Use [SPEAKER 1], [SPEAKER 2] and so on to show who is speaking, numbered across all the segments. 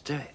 [SPEAKER 1] do it.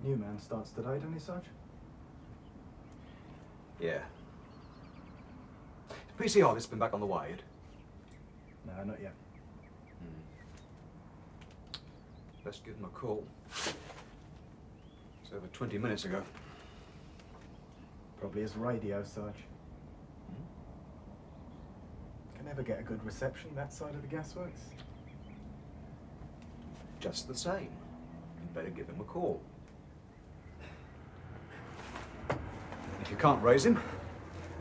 [SPEAKER 2] New man starts today, doesn't he, Sarge?
[SPEAKER 3] Yeah. PC Harvest's been back on the wide?
[SPEAKER 2] No, not yet.
[SPEAKER 3] Best give him a call. It's over 20 minutes ago.
[SPEAKER 2] Probably his radio, Sarge. Can never get a good reception that side of the gasworks.
[SPEAKER 3] Just the same. You better give him a call. If you can't raise him,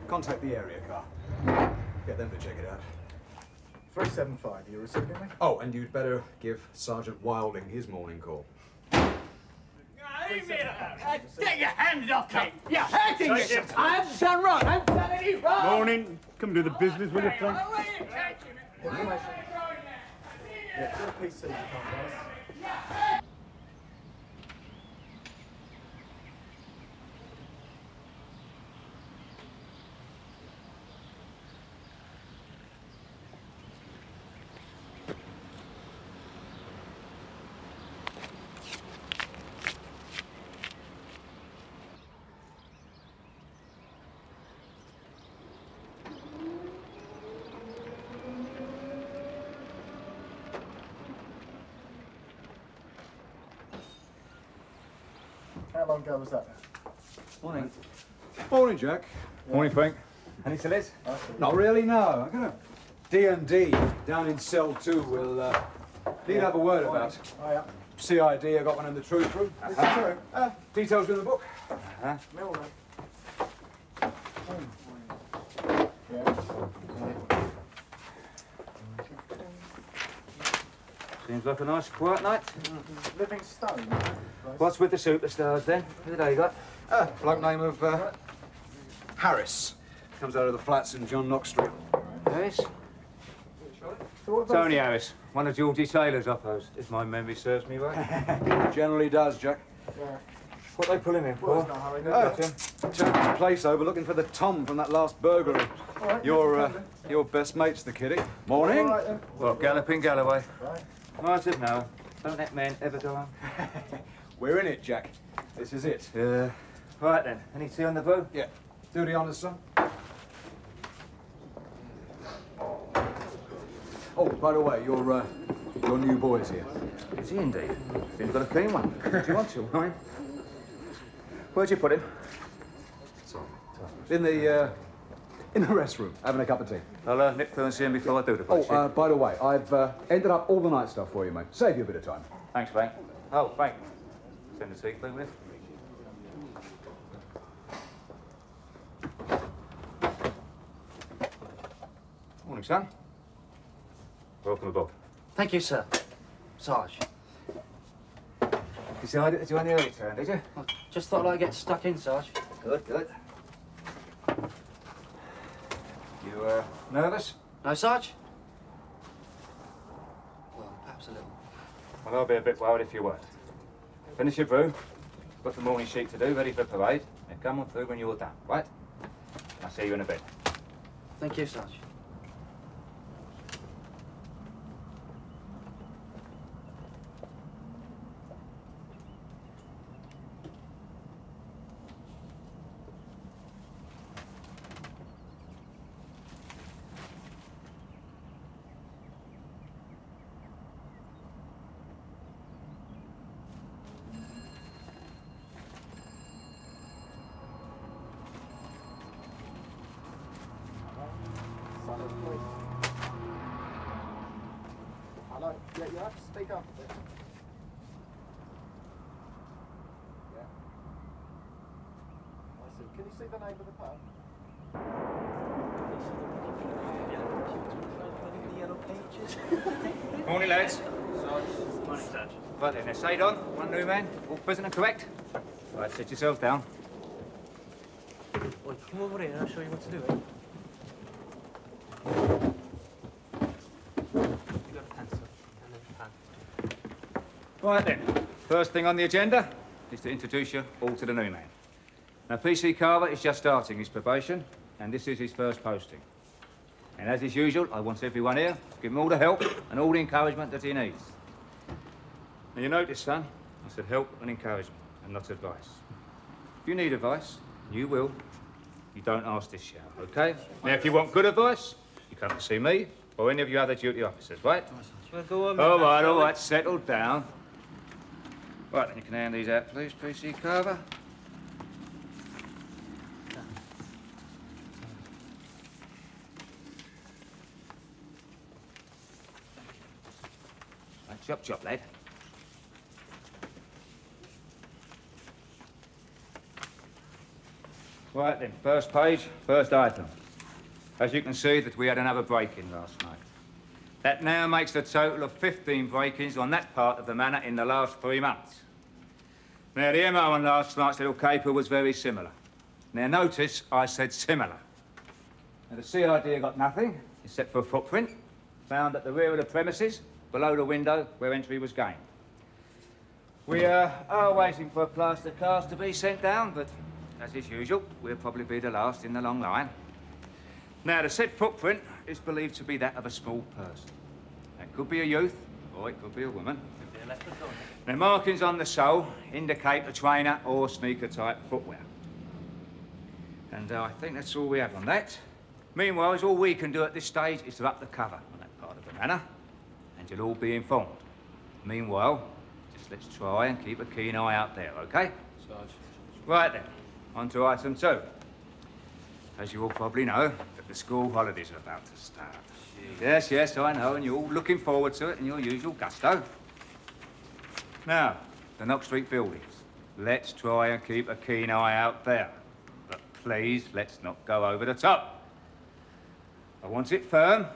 [SPEAKER 3] contact the area car. Get them to check it out.
[SPEAKER 2] 375, you receiving me?
[SPEAKER 3] Oh, and you'd better give Sergeant Wilding his morning call.
[SPEAKER 4] Get your hands off me! You're hurting yourself! I haven't done wrong! I haven't done any wrong!
[SPEAKER 5] Morning. Come to the business, will you, Frank?
[SPEAKER 2] Yeah, your PC, you can't, guys. How long ago was that?
[SPEAKER 3] Morning. Morning, Jack.
[SPEAKER 5] Morning, Frank.
[SPEAKER 3] Any sillies? Not really, no. I'm gonna D&D down in cell 2. We'll need to have a word about.
[SPEAKER 2] Oh, yeah.
[SPEAKER 3] CID, I got one in the truth room.
[SPEAKER 2] Is it true?
[SPEAKER 3] Details in the book.
[SPEAKER 2] Milner.
[SPEAKER 1] Seems like a nice quiet night.
[SPEAKER 2] Living Stone.
[SPEAKER 1] What's with the superstars then? Who they got?
[SPEAKER 3] Bloke name of Harris. Comes out of the flats in John Knox Street.
[SPEAKER 1] Harris? Tony Harris, one of Georgie Taylor's uppos, if my memory serves me right.
[SPEAKER 3] Generally does, Jack.
[SPEAKER 2] Yeah.
[SPEAKER 1] What they pull him in
[SPEAKER 2] Well,
[SPEAKER 1] for?
[SPEAKER 2] there's no hurry,
[SPEAKER 3] Jack's place over looking for the Tom from that last burglary.
[SPEAKER 2] All right,
[SPEAKER 3] Your best mate's the kiddie. Morning.
[SPEAKER 2] All right, then.
[SPEAKER 1] Well, Galloping Galloway.
[SPEAKER 2] Right.
[SPEAKER 1] I said no. Don't let men ever go home.
[SPEAKER 3] We're in it, Jack. This is it.
[SPEAKER 1] Right then, any tea on the brew?
[SPEAKER 3] Yeah. Do the honours, son. Oh, by the way, your new boy's here.
[SPEAKER 1] Is he indeed? Seems got a keen one. Do you want to, right? Where'd you put him?
[SPEAKER 3] In the restroom, having a cup of tea.
[SPEAKER 1] I'll nip through and see him before I do the bullshit.
[SPEAKER 3] Oh, by the way, I've ended up all the night stuff for you, mate. Save you a bit of time.
[SPEAKER 1] Thanks, Frank. Oh, Frank. Send the tea, please, with. Morning, son. Welcome aboard.
[SPEAKER 6] Thank you, sir. Sarge.
[SPEAKER 1] Decided to join the early turn, did you?
[SPEAKER 6] I just thought I'd get stuck in, Sarge.
[SPEAKER 1] Good, good. You, nervous?
[SPEAKER 6] No, Sarge? Well, perhaps a little.
[SPEAKER 1] Well, I'll be a bit worried if you weren't. Finish your brew. Got the morning sheet to do, ready for parade. Then come on through when you're done, right? I'll see you in a bit.
[SPEAKER 6] Thank you, Sarge.
[SPEAKER 2] Hello. Yeah, you have to speak up a bit. Yeah. see the name of the pub?
[SPEAKER 1] Morning, lads.
[SPEAKER 6] Morning, Sarge.
[SPEAKER 1] Right then, essay on. One new man. All present and correct. Right, sit yourselves down.
[SPEAKER 6] Oi, come over here and I'll show you what to do. You got a pencil and then a pen.
[SPEAKER 1] Right then, first thing on the agenda is to introduce you all to the new man. Now, PC Carver is just starting his probation, and this is his first posting. And as is usual, I want everyone here to give him all the help and all the encouragement that he needs. Now, you notice, son, I said help and encouragement, and not advice. If you need advice, you will. You don't ask this shower, OK? Now, if you want good advice, you come to see me or any of your other duty officers, right?
[SPEAKER 6] Well, go on,
[SPEAKER 1] All right, settle down. Right, then you can hand these out, please, PC Carver. Right, chop, chop, lad. Right then, first page, first item. As you can see, that we had another break-in last night. That now makes a total of 15 break-ins on that part of the manor in the last 3 months. Now, the MO on last night's little caper was very similar. Now, notice I said similar. Now, the CID got nothing, except for a footprint, found at the rear of the premises, below the window where entry was gained. We are waiting for a plaster cast to be sent down, but as is usual, we'll probably be the last in the long line. Now, the said footprint is believed to be that of a small person. It could be a youth, or it could be a woman. Now, markings on the sole indicate a trainer or sneaker-type footwear. And I think that's all we have on that. Meanwhile, all we can do at this stage is to up the cover on that part of the manor, and you'll all be informed. Meanwhile, just let's try and keep a keen eye out there, OK?
[SPEAKER 6] Sarge.
[SPEAKER 1] Right then, on to item 2. As you all probably know, that the school holidays are about to start. Jeez. Yes, I know, and you're all looking forward to it in your usual gusto. Now, the Knox Street buildings. Let's try and keep a keen eye out there. But please, let's not go over the top. I want it firm,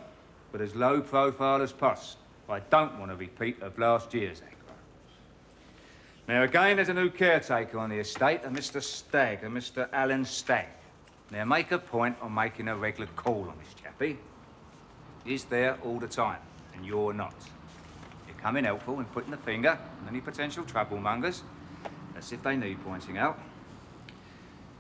[SPEAKER 1] but as low profile as possible. I don't want a repeat of last year's aggro. Now, again, there's a new caretaker on the estate, a Mr. Stagg, a Mr. Alan Stagg. Now, make a point on making a regular call on this chappie. He's there all the time, and you're not. You're coming helpful in putting the finger on any potential troublemongers, as if they need pointing out.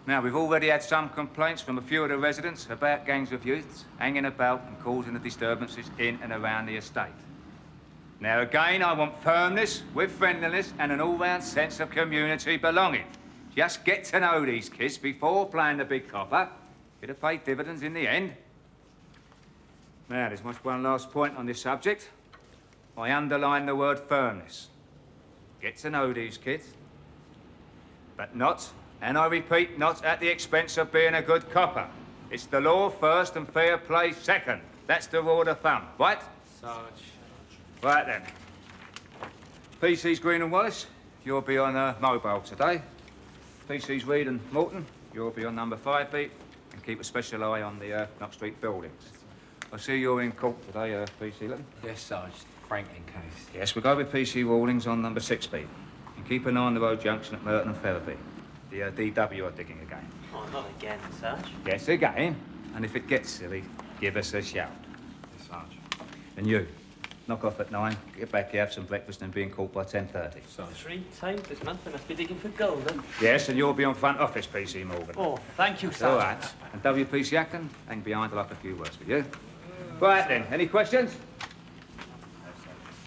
[SPEAKER 1] Now, we've already had some complaints from a few of the residents about gangs of youths hanging about and causing the disturbances in and around the estate. Now, again, I want firmness with friendliness and an all-round sense of community belonging. Just get to know these kids before playing the big copper. It'll pay dividends in the end. Now, there's much one last point on this subject. I underline the word firmness. Get to know these kids, but not, and I repeat, not at the expense of being a good copper. It's the law first and fair play second. That's the rule of thumb, right?
[SPEAKER 6] Sarge.
[SPEAKER 1] Right then. PC's Green and Wallace, you'll be on mobile today. PC's Reed and Morton, you'll be on number 5 beat, and keep a special eye on the Knox Street buildings. I see you're in court today, PC Litton.
[SPEAKER 7] Yes, Sarge. Franklin case.
[SPEAKER 1] Yes, we'll go with PC Rawlings on number 6 beat. And keep an eye on the road junction at Merton and Ferriby. The DW are digging again.
[SPEAKER 6] Oh, not again, Sarge.
[SPEAKER 1] Yes, again. And if it gets silly, give us a shout.
[SPEAKER 7] Yes, Sarge.
[SPEAKER 1] And you, knock off at 9, get back here, have some breakfast and be in court by 10:30.
[SPEAKER 7] Sarge.
[SPEAKER 6] 3 times this month, they must be digging for gold, then.
[SPEAKER 1] Yes, and you'll be on front office, PC Morgan.
[SPEAKER 6] Oh, thank you,
[SPEAKER 1] All
[SPEAKER 6] Sarge.
[SPEAKER 1] right. And WPC Acton, hang behind, I'll have a few words with you. Right then, any questions?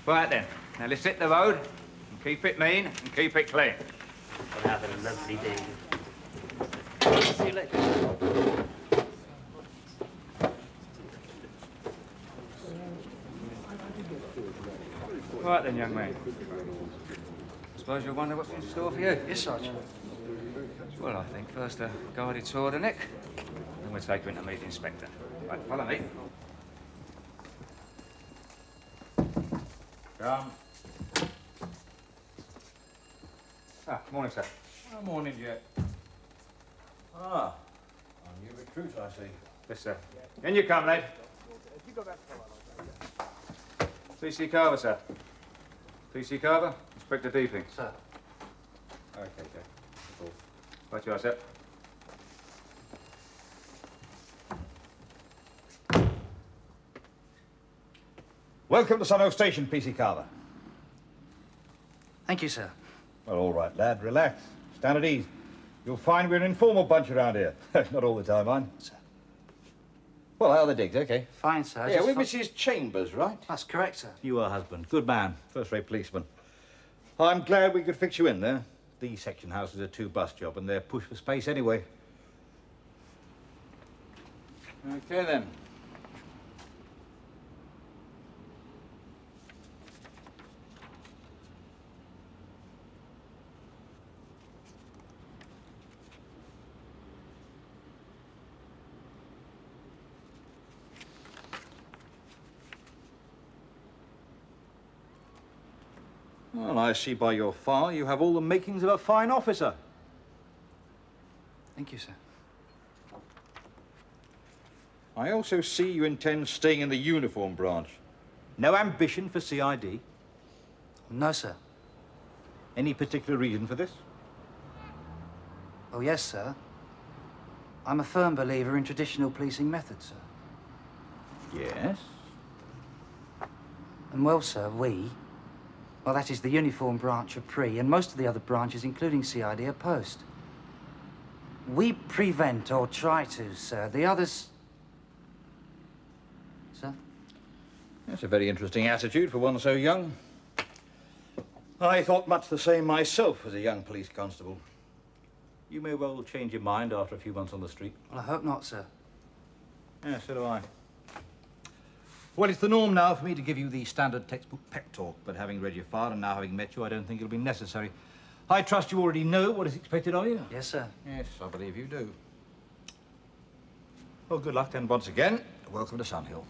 [SPEAKER 1] Right then, now let's hit the road and keep it mean and keep it clean.
[SPEAKER 6] We're having a lovely day. See you later.
[SPEAKER 1] Right then, young man. Suppose you'll wonder what's in store for you.
[SPEAKER 6] Yes, Sarge.
[SPEAKER 1] Well, I think first a guided tour of the neck, then we'll take you in to meet the inspector. Right, follow me.
[SPEAKER 5] Come.
[SPEAKER 1] Ah, morning, sir.
[SPEAKER 5] Morning, Jet. Ah,
[SPEAKER 8] You recruit, I see.
[SPEAKER 1] Yes, sir. In you come, lad. PC Carver, sir. PC Carver, Inspector Deeping.
[SPEAKER 6] Sir.
[SPEAKER 1] Okay, Jack. Cool. Right you are, sir.
[SPEAKER 8] Welcome to Sunhill Station, PC Carver.
[SPEAKER 6] Thank you, sir.
[SPEAKER 8] Well, all right, lad. Relax. Stand at ease. You'll find we're an informal bunch around here. Not all the time, mind.
[SPEAKER 6] Sir.
[SPEAKER 8] Well, how are the digs? Okay.
[SPEAKER 6] Fine, sir.
[SPEAKER 8] Yeah,
[SPEAKER 6] Just
[SPEAKER 8] we're Mrs. Chambers, right?
[SPEAKER 6] That's correct, sir.
[SPEAKER 8] You are husband. Good man. First-rate policeman. I'm glad we could fix you in there. These section houses are two-bus job, and they're pushed for space anyway. Okay, then. Well, I see by your file you have all the makings of a fine officer.
[SPEAKER 6] Thank you, sir.
[SPEAKER 8] I also see you intend staying in the uniform branch. No ambition for CID?
[SPEAKER 6] No, sir.
[SPEAKER 8] Any particular reason for this?
[SPEAKER 6] Oh, yes, sir. I'm a firm believer in traditional policing methods, sir.
[SPEAKER 8] Yes.
[SPEAKER 6] And well, sir, well, that is the uniform branch of Pre, and most of the other branches, including CID, are post. We prevent, or try to, sir. The others... Sir?
[SPEAKER 8] That's a very interesting attitude for one so young. I thought much the same myself as a young police constable. You may well change your mind after a few months on the street.
[SPEAKER 6] Well, I hope not, sir.
[SPEAKER 8] Yeah, so do I. Well, it's the norm now for me to give you the standard textbook pep talk, but having read your file and now having met you, I don't think it'll be necessary. I trust you already know what is expected of you?
[SPEAKER 6] Yes, sir.
[SPEAKER 8] Yes, I believe you do. Well, good luck then once again. Welcome to Sunhill.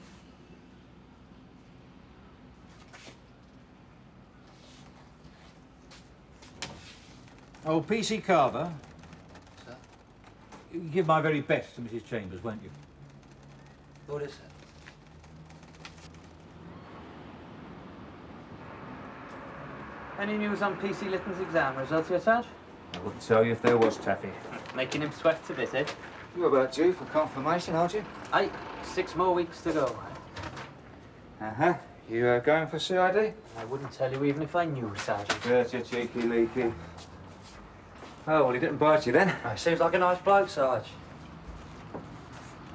[SPEAKER 8] Oh, PC Carver.
[SPEAKER 6] Sir?
[SPEAKER 8] You give my very best to Mrs. Chambers, won't you?
[SPEAKER 6] What is it?
[SPEAKER 9] Any news on PC Litton's exam results yet, Sarge?
[SPEAKER 1] I wouldn't tell you if there was, Taffy.
[SPEAKER 9] Making him sweat a bit, eh?
[SPEAKER 1] You're about due for confirmation, aren't you?
[SPEAKER 9] Aye, 6 more weeks to go.
[SPEAKER 1] Uh-huh. You going for CID?
[SPEAKER 9] I wouldn't tell you even if I knew, Sergeant.
[SPEAKER 1] There's your cheeky leaky. Oh, well, he didn't bite you then?
[SPEAKER 6] Oh, seems like a nice bloke, Sarge.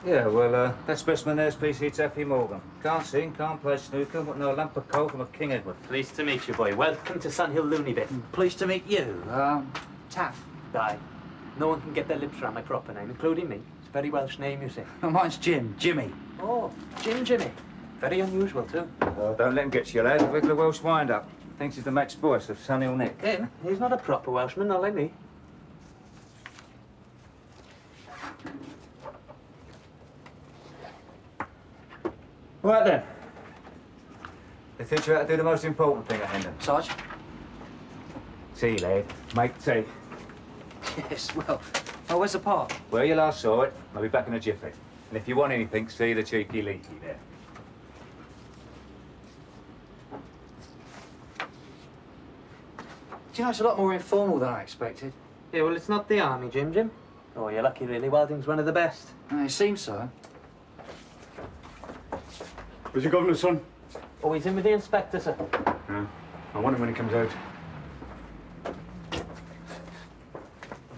[SPEAKER 1] Yeah, well, that specimen there's PC Taffy Morgan. Can't sing, can't play snooker, but no lump of coal from a King Edward.
[SPEAKER 9] Pleased to meet you, boy. Welcome to Sunhill Looney Bin.
[SPEAKER 6] Pleased to meet you. Taff.
[SPEAKER 9] Aye. No one can get their lips around my proper name, including me. It's a very Welsh name, you see.
[SPEAKER 6] Mine's Jim. Jimmy.
[SPEAKER 9] Oh, Jimmy. Very unusual, too.
[SPEAKER 1] Don't let him get you, lad. A regular Welsh wind-up. Thinks he's the Max Boyce of Sunhill Nick.
[SPEAKER 9] Him? He's not a proper Welshman, not like me.
[SPEAKER 1] Right then. They teach you how to do the most important thing at Hendon.
[SPEAKER 6] Sarge?
[SPEAKER 1] Tea, lad. Make tea.
[SPEAKER 6] Yes, well, where's the part?
[SPEAKER 1] Where you last saw it, I'll be back in a jiffy. And if you want anything, see the cheeky leaky there.
[SPEAKER 6] Do you know, it's a lot more informal than I expected.
[SPEAKER 9] Yeah, well, it's not the army, Jim. Oh, you're lucky, really. Wilding's one of the best.
[SPEAKER 6] It seems so.
[SPEAKER 5] Where's the governor, son?
[SPEAKER 9] Oh, he's in with the inspector, sir.
[SPEAKER 5] Yeah. I want him when he comes out.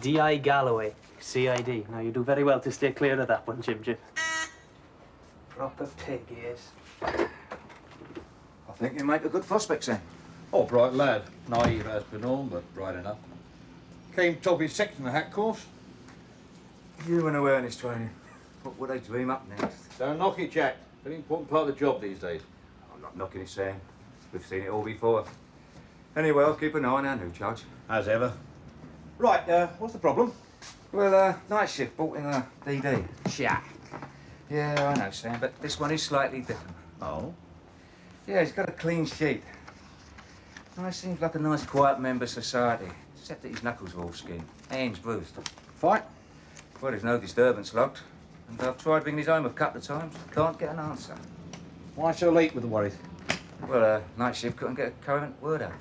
[SPEAKER 9] D.I. Galloway, CID. Now, you do very well to stay clear of that one, Jim.
[SPEAKER 6] Proper pig, he is.
[SPEAKER 1] I think you make a good prospect, Sam.
[SPEAKER 8] Oh, bright lad. Naive as per norm, but bright enough. Came top of his section, the hack course.
[SPEAKER 1] You and awareness training. What would they dream up next?
[SPEAKER 8] Don't knock it, Jack. Very important part of the job these days.
[SPEAKER 1] I'm not knocking it, Sam. We've seen it all before. Anyway, I'll keep an eye on our new charge.
[SPEAKER 8] As ever. Right, what's the problem?
[SPEAKER 1] Well, night shift bought in a DD. Shack. Yeah, I know, Sam, but this one is slightly different.
[SPEAKER 8] Oh?
[SPEAKER 1] Yeah, he's got a clean sheet. He seems like a nice, quiet member of society, except that his knuckles are all skinned. Hands bruised.
[SPEAKER 8] Fight?
[SPEAKER 1] Well, there's no disturbance logged. And I've tried ringing his home a couple of times. Can't get an answer.
[SPEAKER 8] Why so late with the worries?
[SPEAKER 1] Well, night shift couldn't get a coherent word out.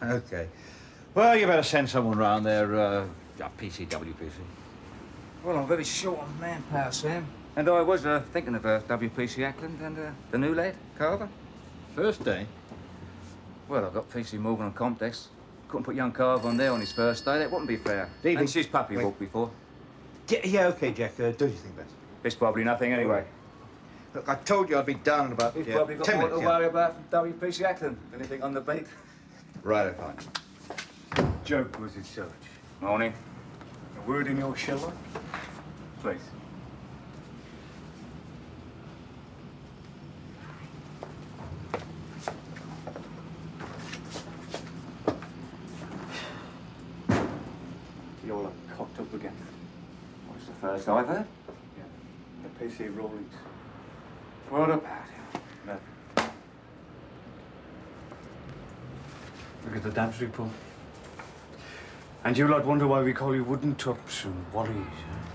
[SPEAKER 8] OK. Well, you better send someone round there, PCWPC.
[SPEAKER 1] Well, I'm very short on manpower, Sam. And I was thinking of WPC Ackland and the new lad, Carver.
[SPEAKER 8] First day?
[SPEAKER 1] Well, I've got PC Morgan on Comdex. Couldn't put young Carver on there on his first day. That wouldn't be fair.
[SPEAKER 8] Davey,
[SPEAKER 1] and she's puppy
[SPEAKER 8] wait.
[SPEAKER 1] walked before.
[SPEAKER 8] Yeah, OK, Jack. Don't you think best?
[SPEAKER 1] It's probably nothing anyway.
[SPEAKER 8] Look, I told you I'd be down in about
[SPEAKER 1] He's probably got
[SPEAKER 8] 10
[SPEAKER 1] more
[SPEAKER 8] minutes.
[SPEAKER 1] to worry about from WPC Ackland than anything on the beat.
[SPEAKER 8] Right, fine.
[SPEAKER 5] Joke was his search.
[SPEAKER 1] Morning.
[SPEAKER 5] A word in your Sherlock? Please. You're all cocked up again.
[SPEAKER 1] What's the first I've heard?
[SPEAKER 5] Yeah. The PC Rawlings.
[SPEAKER 1] What about him?
[SPEAKER 5] No. Look at the damage report. And you'll not wonder why we call you wooden tops and wallies.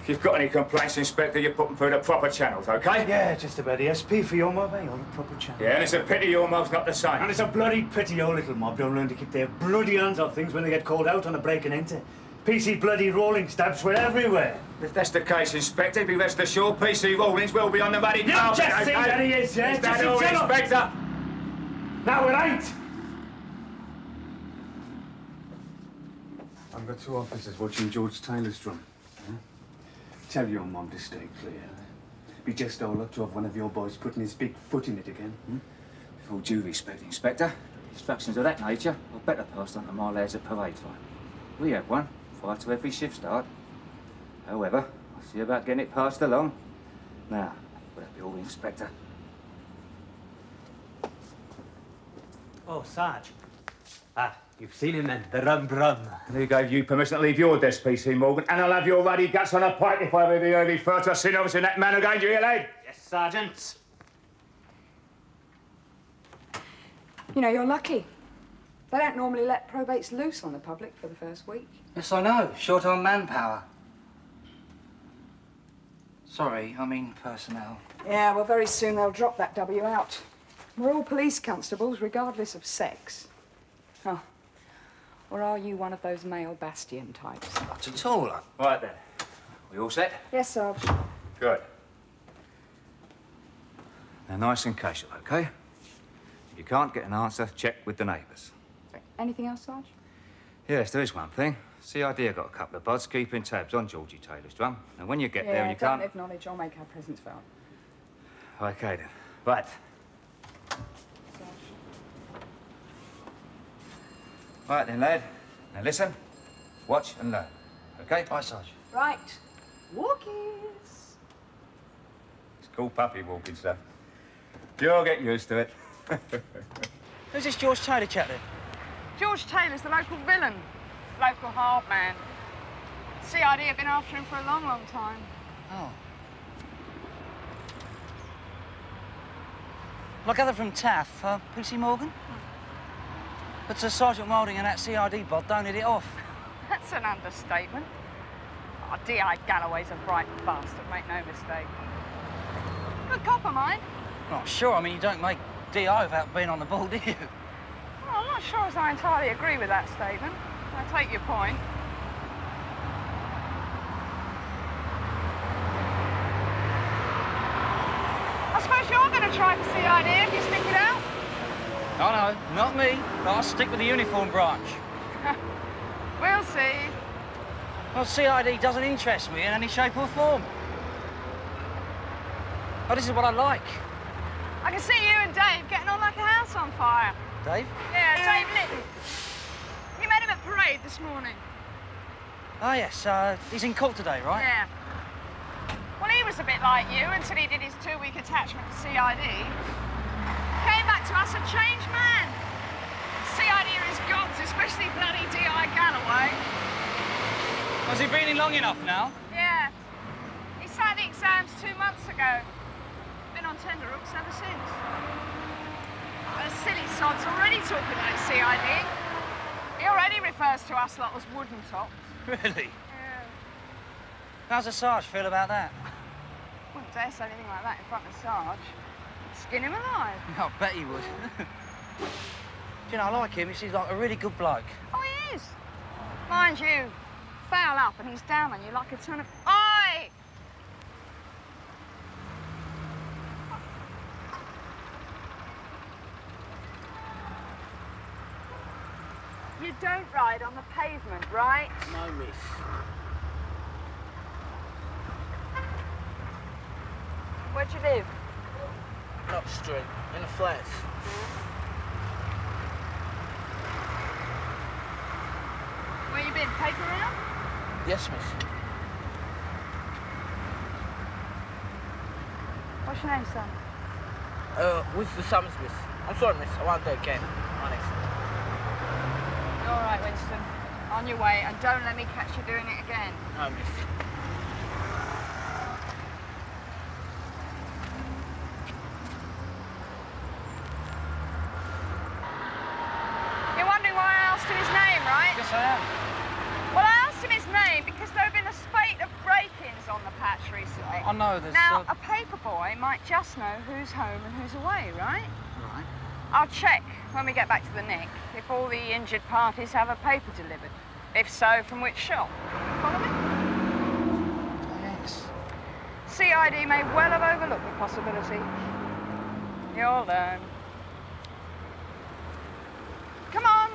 [SPEAKER 1] If you've got any complaints, Inspector, you put them through the proper channels, OK?
[SPEAKER 5] Yeah, just about the SP for your mob, eh? On the proper channel.
[SPEAKER 1] Yeah, and it's a pity your mob's not the same.
[SPEAKER 5] And it's a bloody pity your little mob don't learn to keep their bloody hands off things when they get called out on a break and enter. PC bloody Rawling stabs were everywhere.
[SPEAKER 1] If that's the case, Inspector, be rest assured PC Rawlings will be on the muddy
[SPEAKER 5] You
[SPEAKER 1] carpet,
[SPEAKER 5] just see
[SPEAKER 1] okay?
[SPEAKER 5] that he is, yeah?
[SPEAKER 1] Is that
[SPEAKER 5] Just
[SPEAKER 1] all,
[SPEAKER 5] shut up.
[SPEAKER 1] Inspector?
[SPEAKER 5] No, it ain't! I've got 2 officers watching George Taylor's drum. Huh? Tell your mom to stay clear. Be just all up to have one of your boys putting his big foot in it again.
[SPEAKER 1] With all due respect, Inspector, instructions of that nature are better passed on to my lads at parade time. We have one, 5 to every shift start. However, I'll see about getting it passed along. Now, will that be all, Inspector?
[SPEAKER 9] Oh, Sarge. Ah, you've seen him then, the rum brum.
[SPEAKER 1] And who gave you permission to leave your desk, PC Morgan? And I'll have your ruddy guts on a pike if I ever refer to a sin officer in that man again, do you hear, lad?
[SPEAKER 9] Yes, Sergeant.
[SPEAKER 10] You know, you're lucky. They don't normally let probates loose on the public for the first week.
[SPEAKER 6] Yes, I know. Short on manpower. Sorry, I mean personnel.
[SPEAKER 10] Yeah, well, very soon they'll drop that W out. We're all police constables, regardless of sex. Oh. Or are you one of those male bastion types?
[SPEAKER 6] Not at all.
[SPEAKER 1] Right then. We all set?
[SPEAKER 10] Yes, Sarge.
[SPEAKER 1] Good. Now, nice and casual, OK? If you can't get an answer, check with the neighbours.
[SPEAKER 10] Anything else, Sarge?
[SPEAKER 1] Yes, there is one thing. CID have got a couple of buds keeping tabs on Georgie Taylor's drum. And when you get there and you
[SPEAKER 10] don't
[SPEAKER 1] can't...
[SPEAKER 10] acknowledge or make our presence felt.
[SPEAKER 1] OK, then. Right. Right, then, lad. Now, listen, watch and learn. OK?
[SPEAKER 6] Right, Sarge.
[SPEAKER 10] Right. Walkies.
[SPEAKER 1] It's called puppy walking, sir. You'll get used to it.
[SPEAKER 6] Who's this George Taylor chap then?
[SPEAKER 10] George Taylor's the local villain. Local hard man. CID have been after him for a long, long time.
[SPEAKER 6] Oh. Well, I gather from Taff, PC Morgan? But Sergeant Moulding and that CID bod don't hit it off.
[SPEAKER 10] That's an understatement. Oh, D.I. Galloway's a bright bastard, make no mistake. Good cop of mine.
[SPEAKER 6] Not sure. I mean, you don't make D.I. without being on the ball, do you?
[SPEAKER 10] Well, I'm not sure as I entirely agree with that statement. I take your point. I suppose you're going to try for CID if you stick it out.
[SPEAKER 6] Oh, no, not me. I'll stick with the uniform branch.
[SPEAKER 10] We'll see.
[SPEAKER 6] Well, CID doesn't interest me in any shape or form. Oh, this is what I like.
[SPEAKER 10] I can see you and Dave getting on like a house on fire.
[SPEAKER 6] Dave?
[SPEAKER 10] Yeah, Dave Litton. You met him at parade this morning.
[SPEAKER 6] Oh, yes, he's in court today, right?
[SPEAKER 10] Yeah. Well, he was a bit like you until he did his 2-week attachment to CID. Came back to us a changed man. CID are his gods, especially bloody D.I. Galloway.
[SPEAKER 6] Has he been in long enough now?
[SPEAKER 10] Yeah. He sat the exams 2 months ago. Been on tenterhooks ever since. Those silly sods already talking about CID. He already refers to us lot as wooden tops.
[SPEAKER 6] Really?
[SPEAKER 10] Yeah.
[SPEAKER 6] How's the Sarge feel about that?
[SPEAKER 10] Wouldn't dare say anything like that in front of Sarge. Skin him alive.
[SPEAKER 6] I bet he would. Do you know, I like him. He seems like a really good bloke.
[SPEAKER 10] Oh, he is. Mind you, foul up and he's down on you like a ton of... Oi! You don't ride on the pavement, right?
[SPEAKER 4] No, miss.
[SPEAKER 10] Where'd you live?
[SPEAKER 4] Knox Street, in the flats.
[SPEAKER 10] Where you been? Paper round?
[SPEAKER 4] Yes, miss.
[SPEAKER 10] What's your name, son?
[SPEAKER 4] Winston Summers, miss. I'm sorry, miss. I won't do it again. Honest.
[SPEAKER 10] You're all right, Winston. On your way, and don't let me catch you doing it again.
[SPEAKER 4] No, miss.
[SPEAKER 10] You're wondering why I asked him his name, right?
[SPEAKER 6] Yes, I am.
[SPEAKER 10] Well, I asked him his name because there have been a spate of break-ins on the patch recently.
[SPEAKER 6] I know there's...
[SPEAKER 10] Now, a paper boy might just know who's home and who's away, right?
[SPEAKER 6] Right.
[SPEAKER 10] I'll check when we get back to the Nick if all the injured parties have a paper delivered. If so, from which shop? Follow me?
[SPEAKER 6] Yes.
[SPEAKER 10] CID may well have overlooked the possibility. You'll learn. Come on.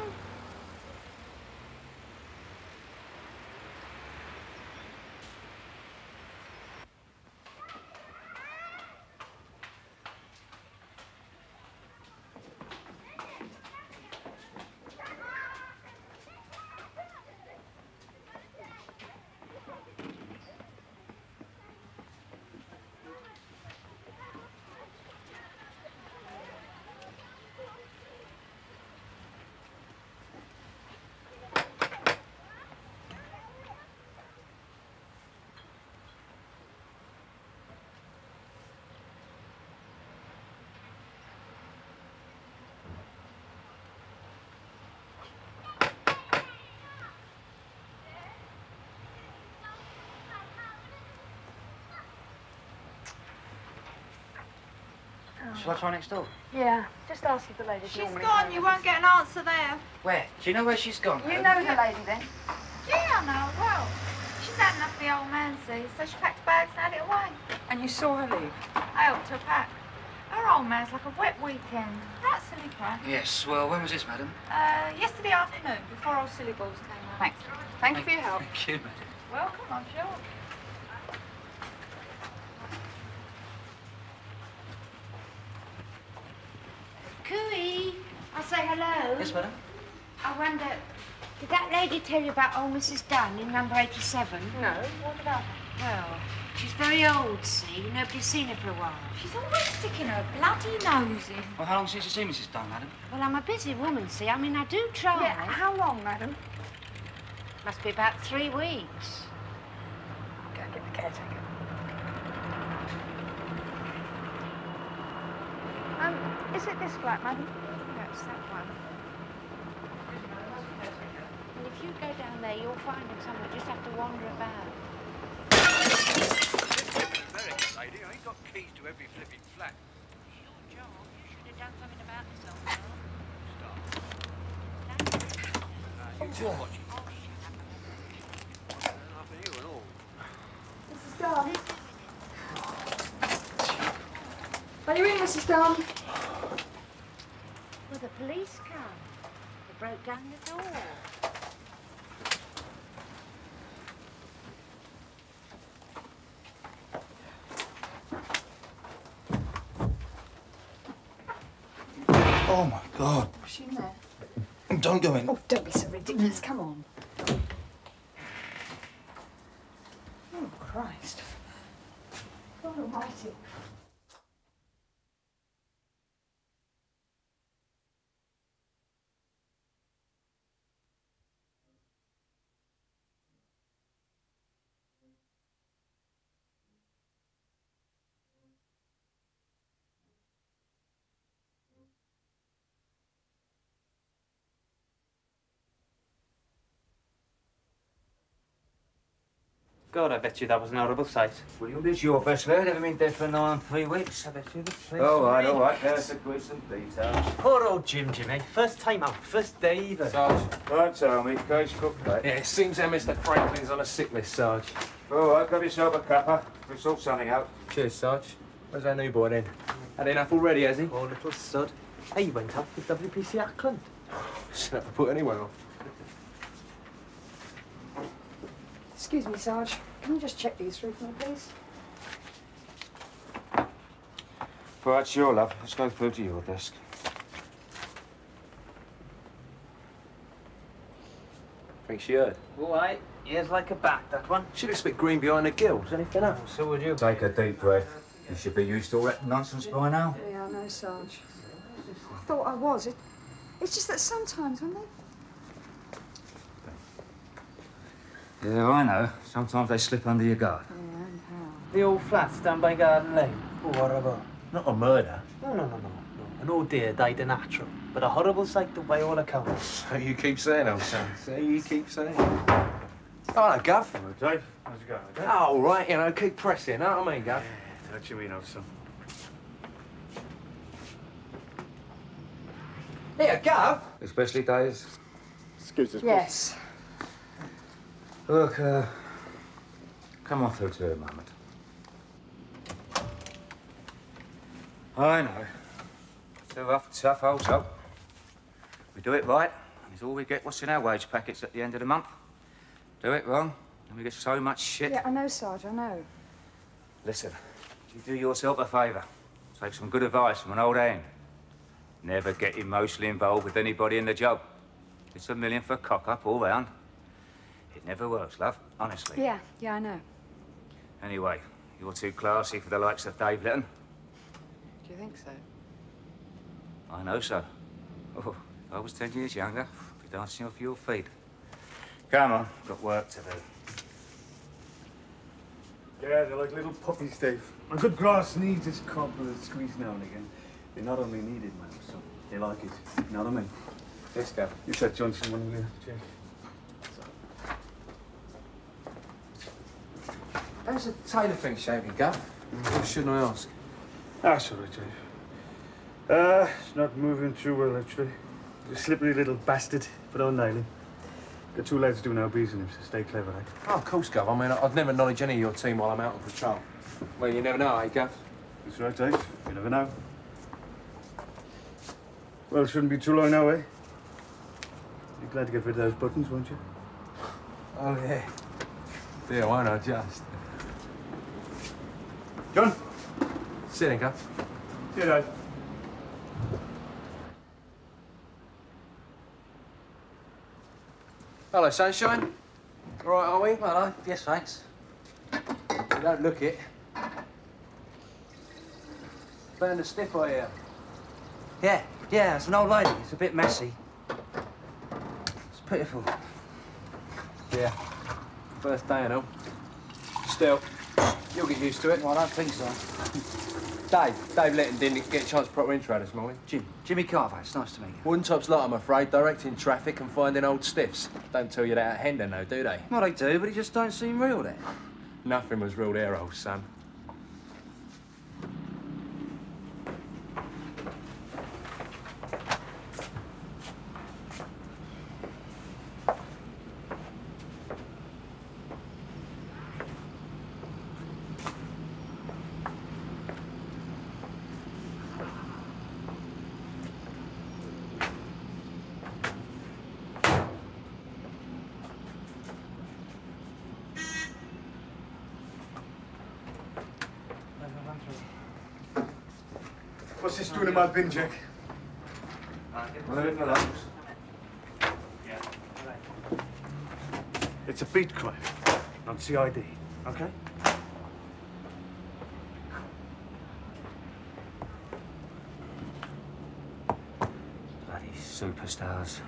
[SPEAKER 6] Shall I try next door?
[SPEAKER 10] Yeah, just ask if the lady's
[SPEAKER 11] She's
[SPEAKER 10] normally
[SPEAKER 11] gone.
[SPEAKER 10] home.
[SPEAKER 11] You won't get an answer there.
[SPEAKER 6] Where? Do you know where she's gone?
[SPEAKER 10] You know the lady then?
[SPEAKER 11] Yeah, I know. Well, she's had enough of the old man, see, so she packed bags and had it away.
[SPEAKER 10] And you saw her leave?
[SPEAKER 11] I helped her pack. Her old man's like a wet weekend. Right, silly crap.
[SPEAKER 6] Yes, well, when was this, madam?
[SPEAKER 11] Yesterday afternoon, before old silly balls came out.
[SPEAKER 10] Thanks. Thank you for your help.
[SPEAKER 6] Thank you, madam.
[SPEAKER 11] Welcome, I'm sure. Cooey, I'll say hello.
[SPEAKER 6] Yes, madam?
[SPEAKER 11] I wonder, did that lady tell you about old Mrs. Dunn in number 87?
[SPEAKER 10] No, what about her?
[SPEAKER 11] Well, she's very old, see? Nobody's seen her for a while. She's always sticking her bloody nose in.
[SPEAKER 6] Well, how long since you seen Mrs. Dunn, madam?
[SPEAKER 11] Well, I'm a busy woman, see? I mean, I do try.
[SPEAKER 10] Yeah, how long, madam?
[SPEAKER 11] Must be about 3 weeks.
[SPEAKER 10] Go and get the caretaker. Is it this flat, madam?
[SPEAKER 11] No, it's that one. And if you go down there, you'll find him somewhere. Just have to wander about.
[SPEAKER 12] American lady, I ain't got keys to every flipping flat.
[SPEAKER 11] Sure, John, you should have done something about yourself.
[SPEAKER 12] You watch it. Nothing you and all.
[SPEAKER 10] Mrs. Dunn. Are you in, Mrs. Dunn?
[SPEAKER 11] Well, the police come. They broke down the door.
[SPEAKER 2] Oh, my God.
[SPEAKER 10] Was she in there?
[SPEAKER 2] Don't go in.
[SPEAKER 10] Oh, don't be so ridiculous. Come on. Oh, Christ. God almighty.
[SPEAKER 9] God, I bet you that was an horrible sight.
[SPEAKER 1] William, it's your best lad. Haven't been dead for 3 weeks.
[SPEAKER 9] I bet you the place.
[SPEAKER 1] All right. There's the gruesome details.
[SPEAKER 9] Poor old Jimmy. First time out, first day either.
[SPEAKER 5] Sarge.
[SPEAKER 1] Don't tell me. Case cooked, mate.
[SPEAKER 5] Yeah, it seems that Mr. Franklin's on a sick list, Sarge.
[SPEAKER 1] All right, grab yourself a cuppa. We'll sort something out.
[SPEAKER 5] Cheers, Sarge. Where's our new boy then? Had enough already, has he?
[SPEAKER 9] Poor little sod. Hey, you went out with WPC Ackland.
[SPEAKER 5] Should never put anyone off.
[SPEAKER 10] Excuse me, Sarge. Can you just check these through for me, please?
[SPEAKER 1] Right, sure, love. Let's go through to your desk.
[SPEAKER 5] Think she heard?
[SPEAKER 9] All right. Ears like a bat, that one.
[SPEAKER 5] She'd expect green behind the gills. Anything else?
[SPEAKER 9] So would you.
[SPEAKER 1] Take a deep breath. You should be used to all that nonsense by now.
[SPEAKER 10] Yeah, I know, Sarge. I thought I was. It's just that sometimes when they...
[SPEAKER 1] Yeah, I know. Sometimes they slip under your guard.
[SPEAKER 10] Yeah, and how?
[SPEAKER 9] The old flats down by Garden Lane. Oh, horrible.
[SPEAKER 5] Not a murder.
[SPEAKER 9] No. An old dear died a natural, but a horrible sight by all accounts.
[SPEAKER 5] So you keep saying, old son. So you keep saying. Hello, Gav.
[SPEAKER 12] Hello, Dave. How's it going? Okay?
[SPEAKER 5] Oh, right, you know, keep pressing, know what I mean, Gav?
[SPEAKER 12] Yeah, don't you mean, old son?
[SPEAKER 5] Yeah, Gav.
[SPEAKER 1] Especially days.
[SPEAKER 12] Excuse us,
[SPEAKER 10] Yes.
[SPEAKER 1] Look, come on through to a moment. I know. It's a rough, tough old job. We do it right, and it's all we get what's in our wage packets at the end of the month. Do it wrong, and we get so much shit.
[SPEAKER 10] Yeah, I know, Sarge, I know.
[SPEAKER 1] Listen, you do yourself a favour. Take some good advice from an old hand. Never get emotionally involved with anybody in the job. It's $1 million for cock-up all round. It never works, love, honestly.
[SPEAKER 10] Yeah, I know.
[SPEAKER 1] Anyway, you're too classy for the likes of Dave Litton.
[SPEAKER 10] Do you think so?
[SPEAKER 1] I know so. Oh, if I was 10 years younger, I'd be dancing off your feet. Come on, got work to do.
[SPEAKER 12] Yeah, they're like little puppies, Dave. A good grass needs its cub with a squeeze now and again. They not only need it, man, so they like it. You know what I mean?
[SPEAKER 1] Yes, Gav.
[SPEAKER 12] You said Johnson one, will you, Jake?
[SPEAKER 5] How's the tailor thing shaping, Gav? Or shouldn't I ask?
[SPEAKER 12] That's all right, Dave. It's not moving too well, actually. He's a slippery little bastard, but I'll nail him. The 2 lads doing our bees on him, so stay clever, eh?
[SPEAKER 5] Oh, of course, Gav. I mean, I'd never acknowledge any of your team while I'm out on patrol. Well, you never know, eh, Gav?
[SPEAKER 12] That's right, Dave. You never know. Well, it shouldn't be too long now, eh? You're glad to get rid of those buttons, won't you?
[SPEAKER 5] Oh, yeah. Yeah, why not just?
[SPEAKER 12] John?
[SPEAKER 5] Sit in, Gav.
[SPEAKER 12] See you, Dave.
[SPEAKER 5] Hello, sunshine. All right, are we?
[SPEAKER 6] Hello. Yes, thanks.
[SPEAKER 5] You don't look it. Burned a stiff eye here.
[SPEAKER 6] Yeah, it's an old lady. It's a bit messy. It's pitiful.
[SPEAKER 5] Yeah. First day and all. Still, you'll get used to it.
[SPEAKER 6] Well, I don't think so.
[SPEAKER 5] Dave Litton didn't get a chance to proper intro this morning.
[SPEAKER 6] Jimmy Carver, it's nice to meet you.
[SPEAKER 5] Wooden top's lot, I'm afraid, directing traffic and finding old stiffs. Don't tell you that at Hendon, though, do they?
[SPEAKER 6] Well, they do, but he just don't seem real then.
[SPEAKER 5] Nothing was real there, old son.
[SPEAKER 12] What's this doing in my bin, Jack? It's a beat crime, not CID, okay?
[SPEAKER 1] Bloody superstars.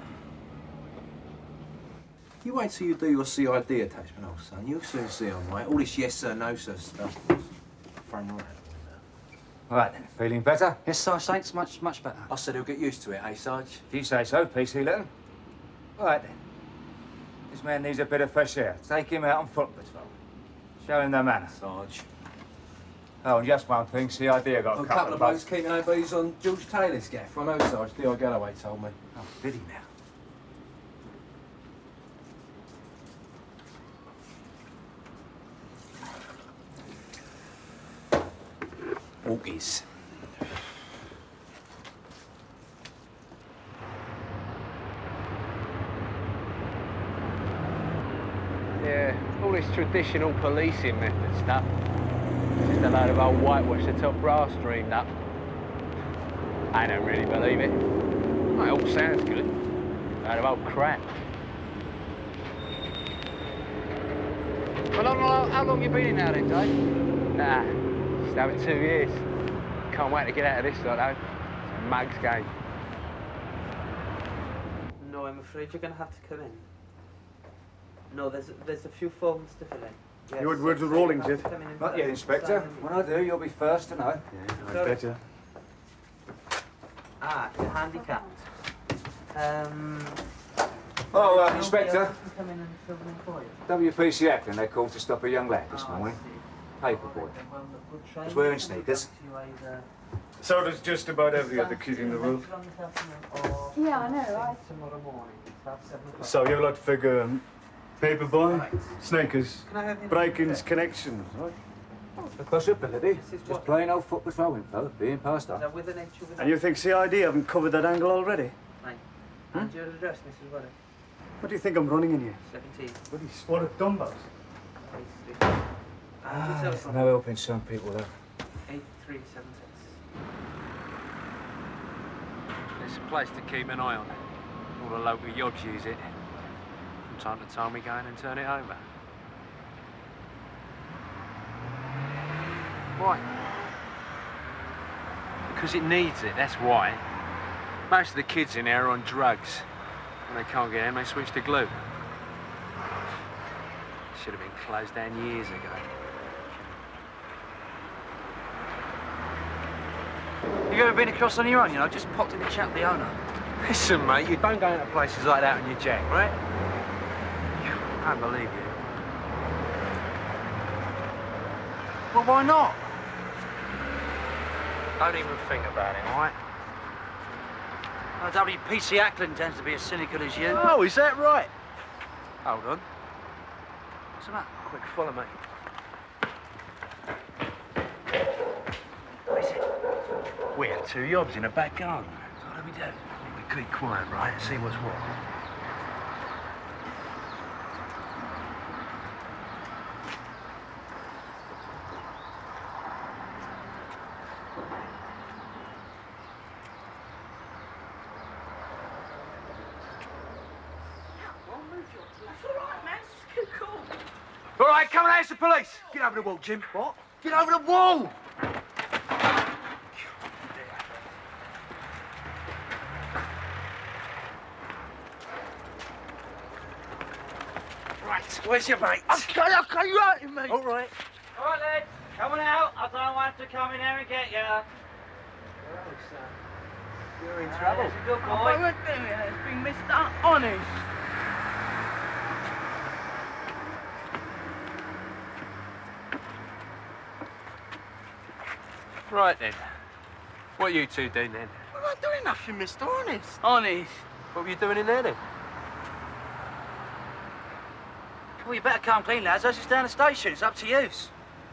[SPEAKER 5] You wait till you do your CID attachment, old son. You'll soon see I'm right. All this yes sir, no sir stuff. Thrown around.
[SPEAKER 1] Right then, feeling better?
[SPEAKER 6] Yes, Sarge, thanks. Much better.
[SPEAKER 5] I said he'll get used to it, eh, Sarge?
[SPEAKER 1] If you say so, PC Litton. Right then. This man needs a bit of fresh air. Take him out on foot patrol. Show him the manner.
[SPEAKER 13] Sarge.
[SPEAKER 1] Oh, and just one thing, CID I got
[SPEAKER 13] A couple of blokes keeping OBs on George Taylor's gaff. I know, Sarge. D.I. Galloway told me.
[SPEAKER 1] Oh, did he now?
[SPEAKER 13] Walkies.
[SPEAKER 14] Yeah, all this traditional policing method stuff. It's just a load of old whitewash the top brass dreamed up. I don't really believe it. It all sounds good. A load of old crap. Well, how long you been in now then, Dave? Nah, just over 2 years. Can't wait to get out of this lot, though. It's a mug's game.
[SPEAKER 9] No, I'm afraid you're going to have to come in. No, there's a few forms to fill in. Yes,
[SPEAKER 12] You had words with Rawlings yet?
[SPEAKER 1] Not yet, Inspector. When I do, you'll be first to know.
[SPEAKER 12] Yeah, I'd better.
[SPEAKER 9] Ah, you're handicapped.
[SPEAKER 1] Oh, Inspector.
[SPEAKER 9] Come in and fill them in for you.
[SPEAKER 1] WPC Ackland, they called to stop a young lad this morning. Paper boy. Was wearing sneakers.
[SPEAKER 12] So does just about every other kid in the world.
[SPEAKER 11] Yeah, I know, right?
[SPEAKER 9] Tomorrow morning, about 7 o'clock.
[SPEAKER 12] So you lot figure Paperboy, Snakers, break-ins, connections, right?
[SPEAKER 1] A possibility. Just plain old foot patrol info, being passed on.
[SPEAKER 12] And you think CID haven't covered that angle already?
[SPEAKER 9] Right. And your address, Mrs. Wallace?
[SPEAKER 12] What do you think I'm running in here?
[SPEAKER 9] 17.
[SPEAKER 12] Bloody squad of dumbbells.
[SPEAKER 1] No helping some people, though.
[SPEAKER 9] 8376.
[SPEAKER 14] It's a place to keep an eye on. All the local yobs use it. From time to time we go in and turn it over. Why? Because it needs it, that's why. Most of the kids in there are on drugs. When they can't get in, they switch to glue. Should have been closed down years ago.
[SPEAKER 6] You ever been across on your own, you know? Just popped in to chat with the owner.
[SPEAKER 14] Listen, mate, you don't go into places like that on your jack, right? I don't believe you.
[SPEAKER 6] Well, why not?
[SPEAKER 14] Don't even think about it, all right?
[SPEAKER 6] WPC Ackland tends to be as cynical as you.
[SPEAKER 14] Oh, is that right?
[SPEAKER 6] Hold on. What's the matter?
[SPEAKER 14] Quick, follow me.
[SPEAKER 6] What is it?
[SPEAKER 14] We had 2 yobs in a back garden. So what do we do? We keep quiet, right, and see what's what. All right, come on, there's the police. Get over the wall, Jim. What? Get over the wall! Right, where's your mate?
[SPEAKER 4] Okay, you hurting me.
[SPEAKER 14] All right.
[SPEAKER 6] All right, lads. Come on out. I don't want to come in there and get you.
[SPEAKER 14] You're in trouble.
[SPEAKER 6] That's a good boy.
[SPEAKER 4] I won't do it. It's been Mr. Honest.
[SPEAKER 14] Right then. What you two doing then?
[SPEAKER 4] I'm not doing nothing, Mr. Honest. Honest.
[SPEAKER 14] What were you doing in there then?
[SPEAKER 6] Well, you better come clean, lads. That's just down the station. It's up to you.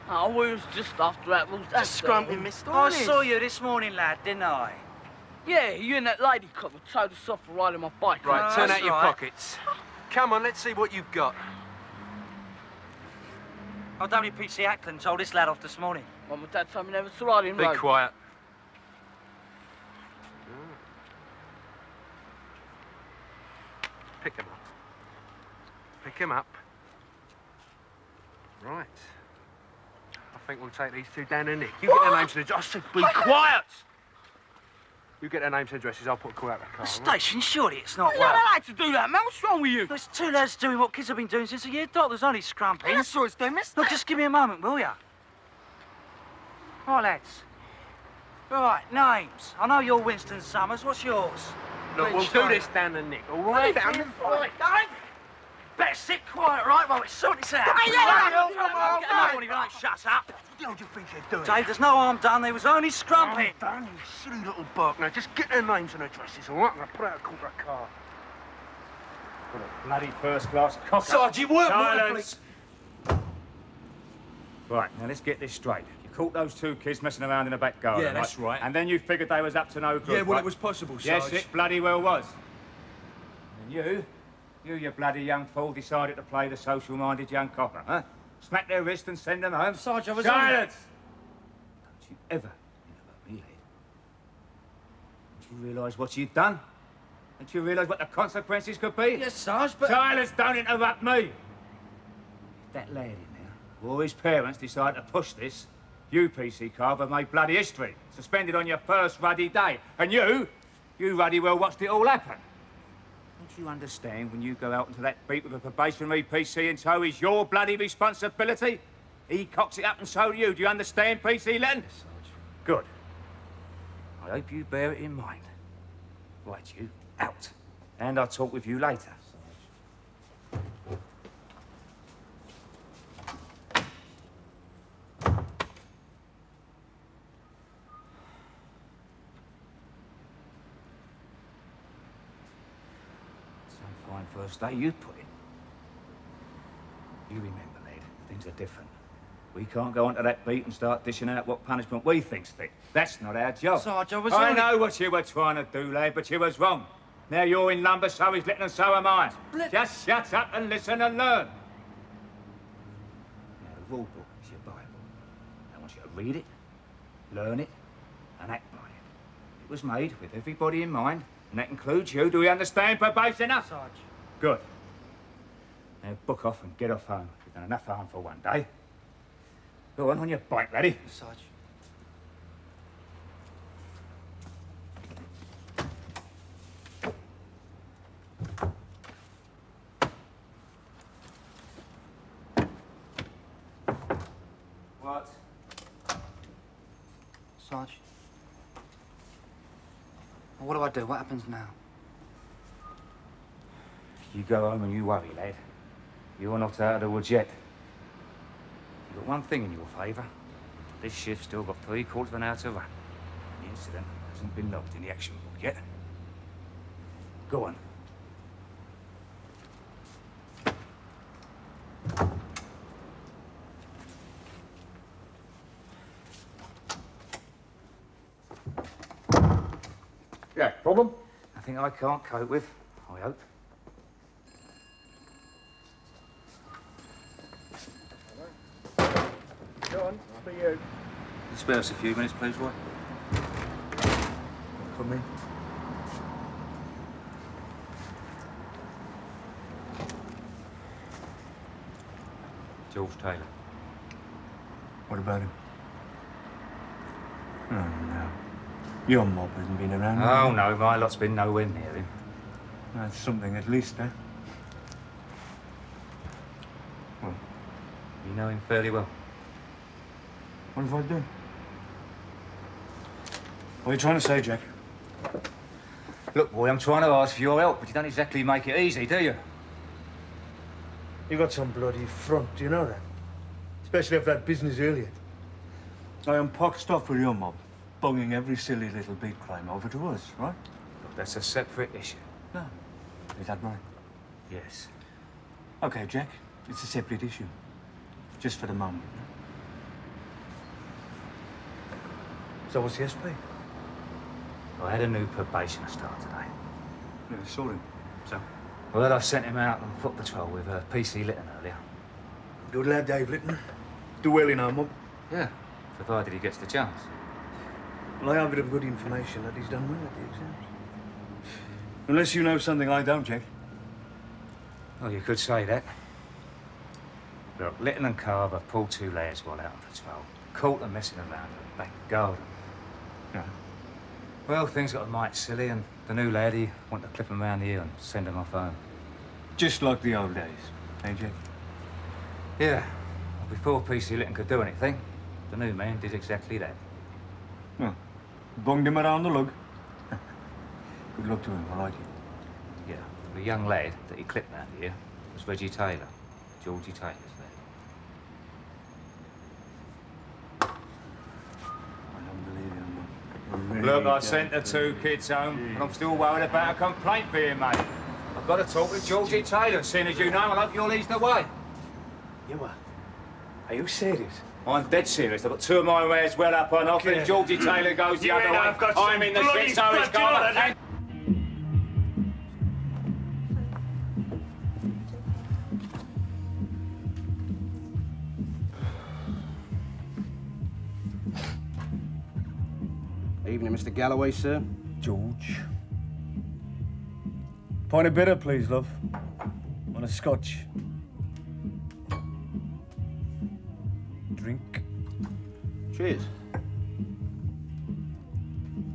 [SPEAKER 4] Oh, we was just after apples. That's scrumping, Mr.
[SPEAKER 6] I
[SPEAKER 4] Honest.
[SPEAKER 6] saw you this morning, lad, didn't I?
[SPEAKER 4] Yeah, you and that lady cop were told us off for riding my bike.
[SPEAKER 14] Right, turn
[SPEAKER 6] that's
[SPEAKER 14] out your
[SPEAKER 6] right.
[SPEAKER 14] pockets. Come on, let's see what you've got.
[SPEAKER 6] Oh, WPC Ackland told this lad off this morning.
[SPEAKER 4] Mum and Dad told me never to ride him.
[SPEAKER 14] Be quiet. Pick him up. Pick him up. Right. I think we'll take these 2 down to Nick. You get their names and addresses. I said, be quiet! You get their names and addresses, I'll put a call out of the car.
[SPEAKER 6] The station, surely it's not
[SPEAKER 4] You're
[SPEAKER 6] well.
[SPEAKER 4] not allowed to do that, man. What's wrong with you?
[SPEAKER 6] There's 2 lads doing what kids have been doing since the year dot. There's only scrumping.
[SPEAKER 4] That's what it's doing, mister.
[SPEAKER 6] Look, just give me a moment, will ya? Right, lads. Right, names. I know you're Winston Summers. What's yours?
[SPEAKER 14] Look, we'll do this down to Nick, all right?
[SPEAKER 4] Right, Dave. Better sit quiet, right, while we sort this out.
[SPEAKER 10] Hey, yeah,
[SPEAKER 4] No one even shuts up. What do you think you're doing?
[SPEAKER 6] Dave, there's no harm done. There was only scrumping.
[SPEAKER 4] Done, you silly little bark. Now, just get their names and addresses, all right? I'm going to put out a quarter of car.
[SPEAKER 1] What a bloody first-class cock.
[SPEAKER 4] Sarge, you weren't
[SPEAKER 1] Silence! Right, now let's get this straight. You caught those two kids messing around in the back garden,
[SPEAKER 13] Yeah, that's right.
[SPEAKER 1] And then you figured they was up to no good,
[SPEAKER 13] Yeah, well,
[SPEAKER 1] right?
[SPEAKER 13] it was possible, Sarge.
[SPEAKER 1] Yes, it bloody well was. And you bloody young fool, decided to play the social-minded young copper, huh? Smack their wrist and send them home.
[SPEAKER 6] Sarge, I was...
[SPEAKER 1] Silence! Don't you ever think about me, lad. Don't you realise what you've done? Don't you realise what the consequences could be?
[SPEAKER 6] Yes, Sarge, but...
[SPEAKER 1] Silence, don't interrupt me! If that lad in there, or his parents, decide to push this, you, PC Carver, made bloody history. Suspended on your first ruddy day. And you ruddy well watched it all happen. Don't you understand when you go out into that beat with a probationary PC in tow is your bloody responsibility? He cocks it up and so do you. Do you understand, PC Lytton? Yes, Sarge. Good. I hope you bear it in mind. Right, you, out. And I'll talk with you later. Fine first day you put in. You remember, lad, things are different. We can't go onto that beat and start dishing out what punishment we think's fit. That's not our job.
[SPEAKER 6] Sarge, I was
[SPEAKER 1] I
[SPEAKER 6] only...
[SPEAKER 1] know what you were trying to do, lad, but you was wrong. Now you're in lumber, so is Lytton, and so am I. Just shut up and listen and learn. Now, the rule book is your Bible. I want you to read it, learn it, and act by it. It was made with everybody in mind, and that includes you. Do we understand, probationer?
[SPEAKER 6] Sarge.
[SPEAKER 1] Good. Now book off and get off home. You've done enough harm for one day. Go on your bike, laddie.
[SPEAKER 6] Sarge.
[SPEAKER 1] What?
[SPEAKER 6] Sarge. What do I do? What happens now?
[SPEAKER 1] You go home and you worry, lad. You're not out of the woods yet. You've got one thing in your favour. This shift's still got 3/4 of an hour to run. The incident hasn't been logged in the action book yet. Go on. Yeah, problem? Nothing I can't cope with, I hope.
[SPEAKER 12] Go on, for you.
[SPEAKER 1] Can you spare us a few minutes, please, Roy?
[SPEAKER 12] Come in.
[SPEAKER 1] George Taylor.
[SPEAKER 5] What about him? Oh, no. Your mob hasn't been around.
[SPEAKER 1] Oh, no, my lot's been nowhere near him.
[SPEAKER 5] That's something at least, eh?
[SPEAKER 1] Well, you know him fairly well.
[SPEAKER 5] What have I done? What are you trying to say, Jack?
[SPEAKER 1] Look, boy, I'm trying to ask for your help, but you don't exactly make it easy, do you?
[SPEAKER 12] You got some bloody front, do you know that? Especially after that business earlier.
[SPEAKER 5] I am poxed off with your mob, bunging every silly little beat crime over to us, right?
[SPEAKER 1] Look, that's a separate issue.
[SPEAKER 5] No. Is that right?
[SPEAKER 1] Yes.
[SPEAKER 5] Okay, Jack. It's a separate issue. Just for the moment.
[SPEAKER 12] So what's the SP?
[SPEAKER 1] I had a new probationer start today.
[SPEAKER 5] Yeah, I saw him. So?
[SPEAKER 1] Well, I sent him out on foot patrol with PC Lytton earlier.
[SPEAKER 12] Good lad, Dave Lytton. Do well in our mob.
[SPEAKER 1] Yeah, provided he gets the chance.
[SPEAKER 12] Well, I have given good information that he's done well at the exams. Unless you know something I don't, Jack.
[SPEAKER 1] Well, you could say that. Look, Lytton and Carver pulled two lads while out on patrol. Caught them messing around in the back garden.
[SPEAKER 5] Yeah.
[SPEAKER 1] Well, things got a mite silly, and the new lad, he wanted to clip them round the ear and send them off home.
[SPEAKER 5] Just like the old days, eh, Jack?
[SPEAKER 1] Yeah. Well, before PC Lytton could do anything, the new man did exactly that.
[SPEAKER 5] Well, bunged him around the lug. Good luck to him, I like it.
[SPEAKER 1] Yeah, the young lad that he clipped round here, was Reggie Taylor, Georgie Taylor's lad.
[SPEAKER 12] I don't believe you, Mum.
[SPEAKER 1] Look, I sent the 2 kids home, and I'm still worried about a complaint being made. I've got to talk with Georgie Taylor, seeing as you know, I hope you'll ease the way.
[SPEAKER 12] You what? Are you serious?
[SPEAKER 1] I'm dead serious. I've got 2 of my wares well up on off, and Georgie Taylor goes the other way.
[SPEAKER 12] I've got
[SPEAKER 1] I'm in the shit, so it's gone.
[SPEAKER 15] Evening, Mr. Galloway, sir.
[SPEAKER 12] George. Pint of bitter, please, love. On a scotch. Drink.
[SPEAKER 15] Cheers.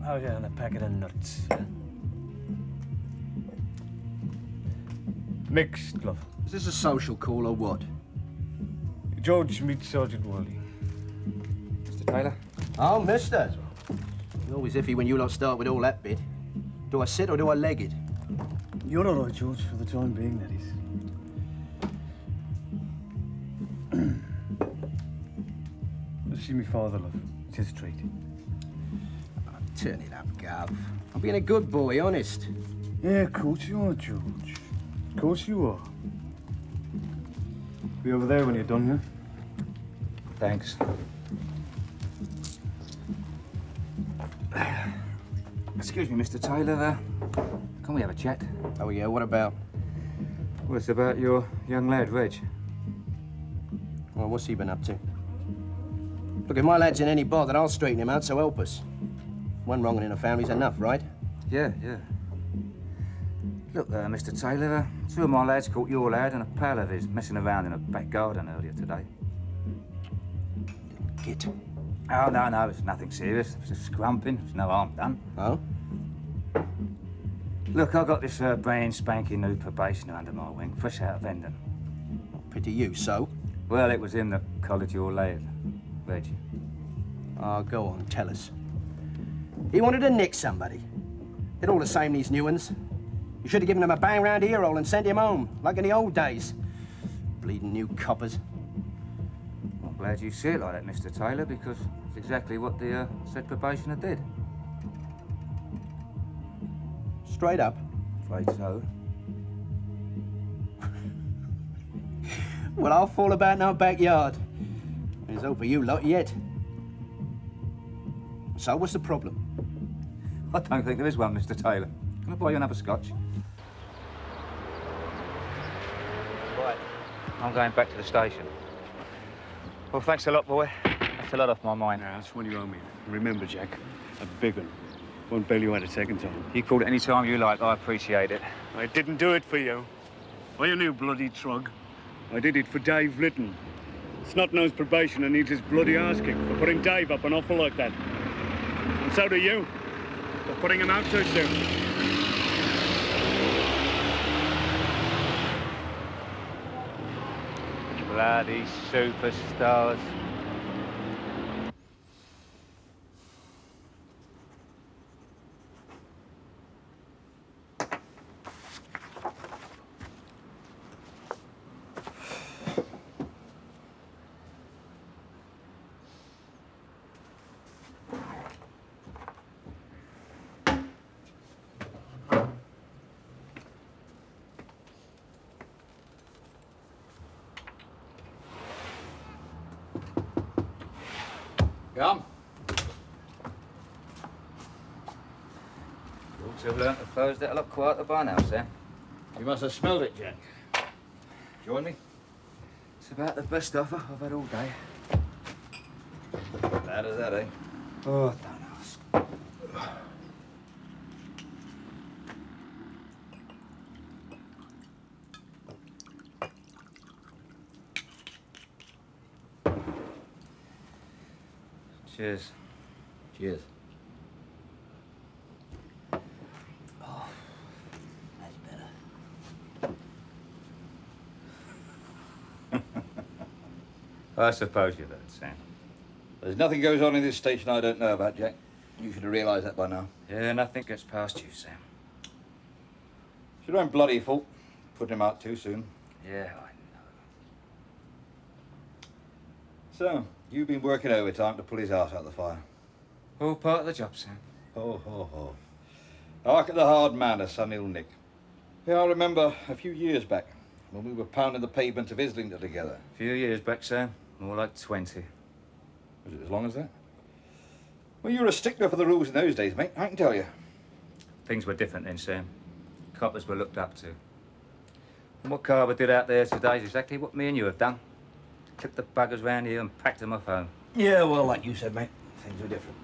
[SPEAKER 12] Oh, yeah, and a packet of nuts. Yeah. Mixed, love.
[SPEAKER 15] Is this a social call or what?
[SPEAKER 12] George, meet Sergeant Worley.
[SPEAKER 1] Mr. Taylor?
[SPEAKER 15] Oh, mister. You're always iffy when you lot start with all that bit. Do I sit or do I leg it?
[SPEAKER 12] You're all right, George, for the time being, that is. Let's see me father, love. It's his treat.
[SPEAKER 15] Oh, turn it up, Gov. I'm being a good boy, honest.
[SPEAKER 12] Yeah, of course you are, George. Of course you are. Be over there when you're done, yeah?
[SPEAKER 1] Thanks. Excuse me, Mr. Taylor. Can we have a chat?
[SPEAKER 15] Oh, yeah, what about?
[SPEAKER 1] Well, it's about your young lad, Reg.
[SPEAKER 15] Well, what's he been up to? Look, if my lad's in any bother, I'll straighten him out, so help us. One wronging in a family's enough, right?
[SPEAKER 1] Yeah. Look, Mr. Taylor, 2 of my lads caught your lad and a pal of his messing around in a back garden earlier today.
[SPEAKER 15] Git.
[SPEAKER 1] Oh, no, it's nothing serious. It's just scrumping. There's no harm done.
[SPEAKER 15] Oh?
[SPEAKER 1] Look, I got this brand spanking new probationer under my wing, fresh out of Hendon.
[SPEAKER 15] Pity you, so?
[SPEAKER 1] Well, it was him that collared your lad, Reg.
[SPEAKER 15] Oh, go on, tell us. He wanted to nick somebody. They're all the same, these new ones. You should have given him a bang round ear hole and sent him home, like in the old days. Bleeding new coppers.
[SPEAKER 1] I'm glad you see it like that, Mr. Taylor, because it's exactly what the said probationer did.
[SPEAKER 15] Straight up?
[SPEAKER 1] Afraid so.
[SPEAKER 15] Well, I'll fall about in our backyard. There's hope for you lot yet. So, what's the problem?
[SPEAKER 1] I don't think there is one, Mr. Taylor. Can I buy you another scotch? Right. I'm going back to the station. Well, thanks a lot, boy. That's a lot off my mind.
[SPEAKER 12] Yeah, that's what you owe me. Remember, Jack, a big one. Won't bail you out a second time.
[SPEAKER 1] You call it any time you like. I appreciate it.
[SPEAKER 12] I didn't do it for you. Or you new bloody trug. I did it for Dave Litton. Snot-nosed probationer needs his bloody arse kicked for putting Dave up an offer like that. And so do you. For putting him out too soon.
[SPEAKER 1] Bloody superstars.
[SPEAKER 8] Come.
[SPEAKER 1] You ought to have learnt to close that lot quieter by now, Sam.
[SPEAKER 8] You must have smelled it, Jack. Join me?
[SPEAKER 1] It's about the best offer I've had all day.
[SPEAKER 8] Bad as that, eh?
[SPEAKER 1] Oh, don't ask. Cheers.
[SPEAKER 8] Cheers.
[SPEAKER 1] Oh, that's better. I suppose you've heard, Sam.
[SPEAKER 8] There's nothing goes on in this station I don't know about, Jack. You should have realised that by now.
[SPEAKER 1] Yeah, nothing gets past you, Sam.
[SPEAKER 8] It's your own bloody fault. Putting him out too soon.
[SPEAKER 1] Yeah, I know.
[SPEAKER 8] So, you've been working overtime to pull his arse out of the fire?
[SPEAKER 1] All part of the job, Sam.
[SPEAKER 8] Ho, ho, ho. Hark at the hard man of Son Hill Nick. Yeah, I remember a few years back when we were pounding the pavement of Islington together.
[SPEAKER 1] A few years back, Sam. More like 20.
[SPEAKER 8] Was it as long as that? Well, you were a stickler for the rules in those days, mate, I can tell you.
[SPEAKER 1] Things were different then, Sam. Coppers were looked up to. And what Carver did out there today is exactly what me and you have done. Took the buggers round here and packed them off home.
[SPEAKER 8] Yeah, well, like you said, mate, things were different.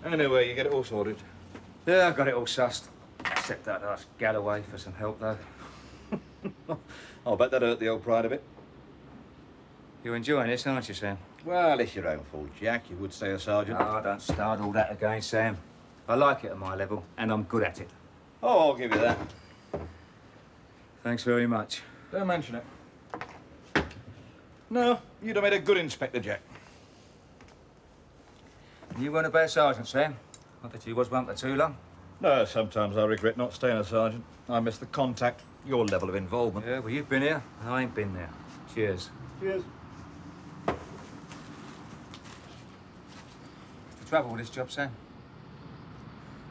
[SPEAKER 8] Anyway, you get it all sorted.
[SPEAKER 1] Yeah, I got it all sussed. Except that asked Galloway for some help, though.
[SPEAKER 8] I'll bet that hurt the old pride a bit.
[SPEAKER 1] You're enjoying this, aren't you, Sam?
[SPEAKER 8] Well, it's your own fault, Jack. You would say a sergeant.
[SPEAKER 1] Oh, don't start all that again, Sam. I like it at my level, and I'm good at it.
[SPEAKER 8] Oh, I'll give you that.
[SPEAKER 1] Thanks very much.
[SPEAKER 8] Don't mention it. No, you'd have made a good inspector, Jack.
[SPEAKER 1] You weren't a bad sergeant, Sam. Not that you was one for too long.
[SPEAKER 8] No, sometimes I regret not staying a sergeant. I miss the contact, your level of involvement.
[SPEAKER 1] Yeah, well, you've been here, and I ain't been there. Cheers.
[SPEAKER 8] Cheers.
[SPEAKER 1] What's the trouble with this job, Sam?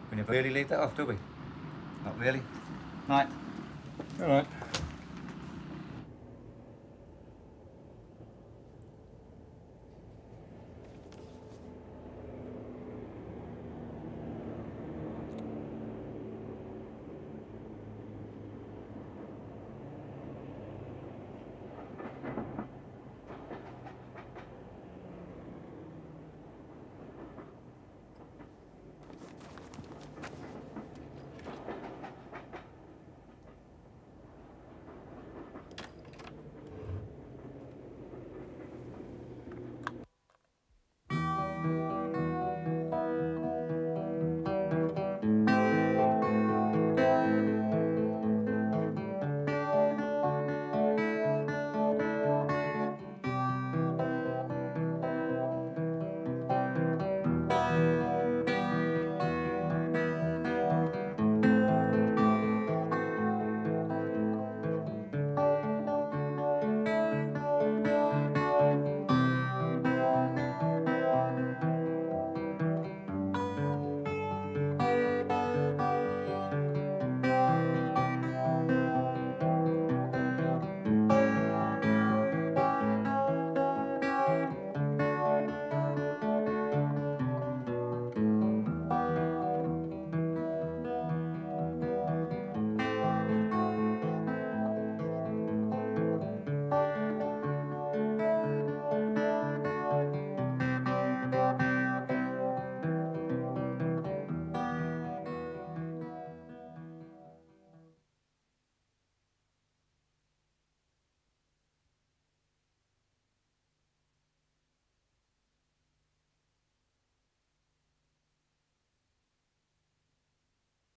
[SPEAKER 1] We never really leave that off, do we? Not really. Night.
[SPEAKER 8] All right.